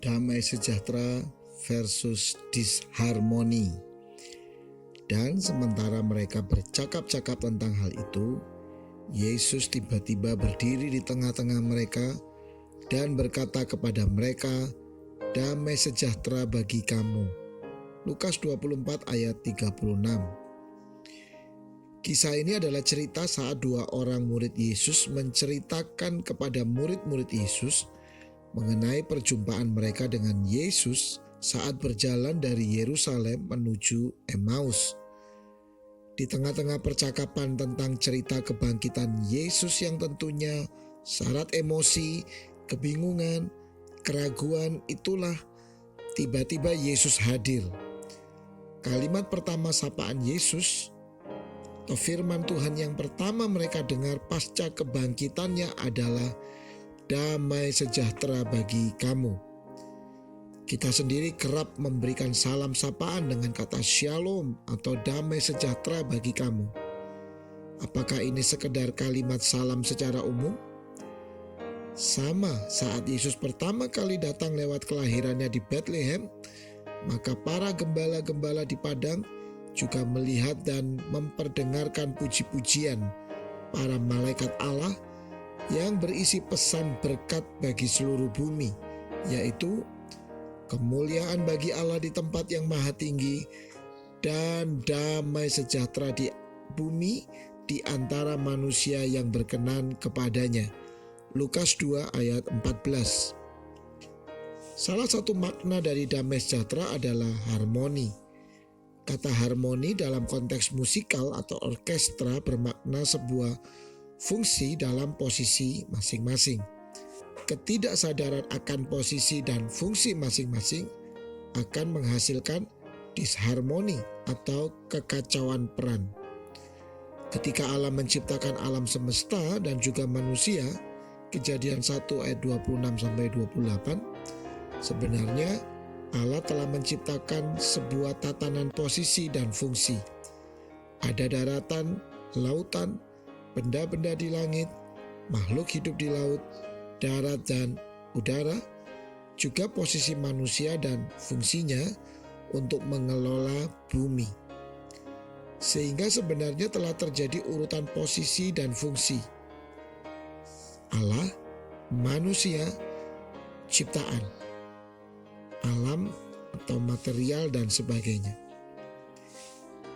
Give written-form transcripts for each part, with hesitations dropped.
damai sejahtera versus disharmoni. Dan sementara mereka bercakap-cakap tentang hal itu, Yesus tiba-tiba berdiri di tengah-tengah mereka dan berkata kepada mereka, "Damai sejahtera bagi kamu." Lukas 24 ayat 36. Kisah ini adalah cerita saat dua orang murid Yesus menceritakan kepada murid-murid Yesus mengenai perjumpaan mereka dengan Yesus saat berjalan dari Yerusalem menuju Emmaus. Di tengah-tengah percakapan tentang cerita kebangkitan Yesus yang tentunya syarat emosi, kebingungan, keraguan, itulah tiba-tiba Yesus hadir. Kalimat pertama sapaan Yesus atau firman Tuhan yang pertama mereka dengar pasca kebangkitannya adalah damai sejahtera bagi kamu. Kita sendiri kerap memberikan salam sapaan dengan kata shalom atau damai sejahtera bagi kamu. Apakah ini sekedar kalimat salam secara umum? Sama saat Yesus pertama kali datang lewat kelahirannya di Bethlehem, maka para gembala-gembala di padang juga melihat dan memperdengarkan puji-pujian para malaikat Allah yang berisi pesan berkat bagi seluruh bumi, yaitu kemuliaan bagi Allah di tempat yang maha tinggi dan damai sejahtera di bumi di antara manusia yang berkenan kepadanya. Lukas 2 ayat 14. Salah satu makna dari damai sejahtera adalah harmoni. Kata harmoni dalam konteks musikal atau orkestra bermakna sebuah fungsi dalam posisi masing-masing. Ketidaksadaran akan posisi dan fungsi masing-masing akan menghasilkan disharmoni atau kekacauan peran. Ketika Allah menciptakan alam semesta dan juga manusia, Kejadian 1 ayat 26-28, sebenarnya Allah telah menciptakan sebuah tatanan posisi dan fungsi. Ada daratan, lautan, benda-benda di langit, makhluk hidup di laut, darat dan udara, juga posisi manusia dan fungsinya untuk mengelola bumi. Sehingga sebenarnya telah terjadi urutan posisi dan fungsi. Allah, manusia, ciptaan, alam atau material dan sebagainya.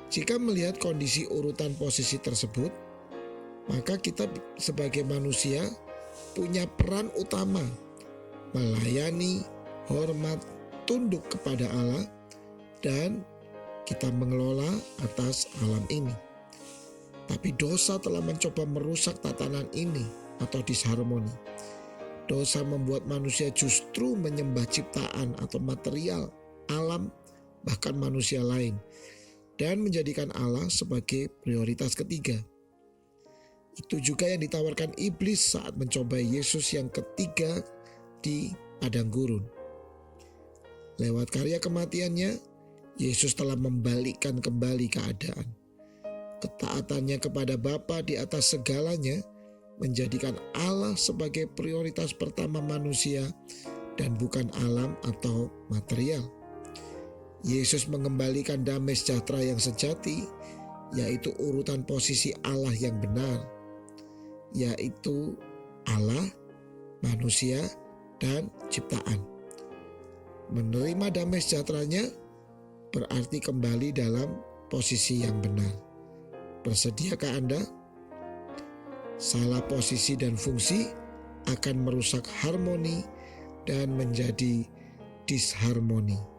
Jika melihat kondisi urutan posisi tersebut, maka kita sebagai manusia punya peran utama melayani, hormat, tunduk kepada Allah, dan kita mengelola atas alam ini. Tapi dosa telah mencoba merusak tatanan ini atau disharmoni. Dosa membuat manusia justru menyembah ciptaan atau material, alam, bahkan manusia lain, dan menjadikan Allah sebagai prioritas ketiga. Itu juga yang ditawarkan iblis saat mencobai Yesus yang ketiga di padang gurun. Lewat karya kematiannya, Yesus telah membalikkan kembali keadaan. Ketaatannya kepada Bapa di atas segalanya menjadikan Allah sebagai prioritas pertama manusia dan bukan alam atau material. Yesus mengembalikan damai sejahtera yang sejati, yaitu urutan posisi Allah yang benar, yaitu Allah, manusia, dan ciptaan. Menerima damai sejahteranya berarti kembali dalam posisi yang benar. Bersediakah Anda? Salah posisi dan fungsi akan merusak harmoni dan menjadi disharmoni.